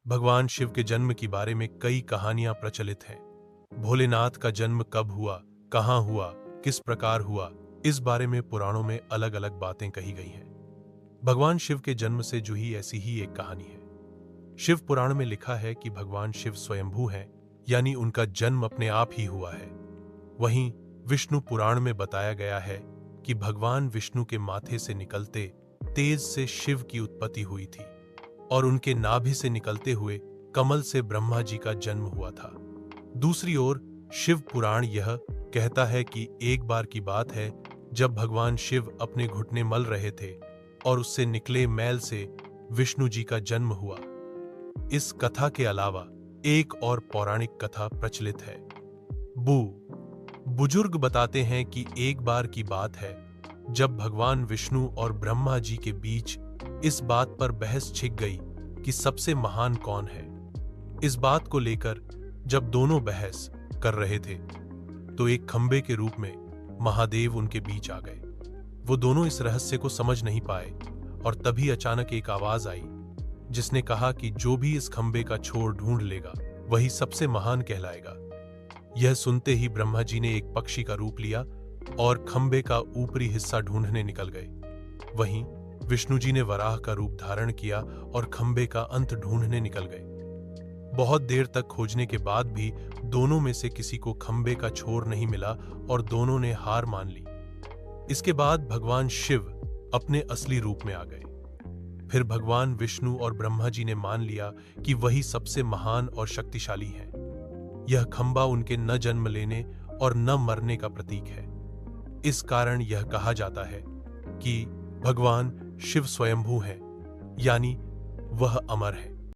भगवान शिव के जन्म के बारे में कई कहानियां प्रचलित हैं। भोलेनाथ का जन्म कब हुआ, कहाँ हुआ, किस प्रकार हुआ, इस बारे में पुराणों में अलग अलग बातें कही गई हैं। भगवान शिव के जन्म से जुड़ी ऐसी ही एक कहानी है। शिव पुराण में लिखा है कि भगवान शिव स्वयंभू हैं, यानी उनका जन्म अपने आप ही हुआ है। वहीं विष्णु पुराण में बताया गया है कि भगवान विष्णु के माथे से निकलते तेज से शिव की उत्पत्ति हुई थी और उनके नाभि से निकलते हुए कमल से ब्रह्मा जी का जन्म हुआ था। दूसरी ओर शिव पुराण यह कहता है कि एक बार की बात है जब भगवान शिव अपने घुटने मल रहे थे और उससे निकले मैल से विष्णु जी का जन्म हुआ। इस कथा के अलावा एक और पौराणिक कथा प्रचलित है। बुजुर्ग बताते हैं कि एक बार की बात है जब भगवान विष्णु और ब्रह्मा जी के बीच इस बात पर बहस छिड़ गई कि सबसे महान कौन है। इस बात को लेकर जब दोनों बहस कर रहे थे तो एक खंबे के रूप में महादेव उनके बीच आ गए। वो दोनों इस रहस्य को समझ नहीं पाए और तभी अचानक एक आवाज आई जिसने कहा कि जो भी इस खंबे का छोर ढूंढ लेगा वही सबसे महान कहलाएगा। यह सुनते ही ब्रह्मा जी ने एक पक्षी का रूप लिया और खंबे का ऊपरी हिस्सा ढूंढने निकल गए। वहीं विष्णु जी ने वराह का रूप धारण किया और खंबे का अंत ढूंढने निकल गए। बहुत देर तक खोजने के बाद भी दोनों में से किसी को खंबे का छोर नहीं मिला और दोनों ने हार मान ली। इसके बाद भगवान शिव अपने असली रूप में आ गए। फिर भगवान विष्णु और ब्रह्मा जी ने मान लिया कि वही सबसे महान और शक्तिशाली हैं। यह खंबा उनके न जन्म लेने और न मरने का प्रतीक है। इस कारण यह कहा जाता है कि भगवान शिव स्वयंभू हैं, यानी वह अमर है।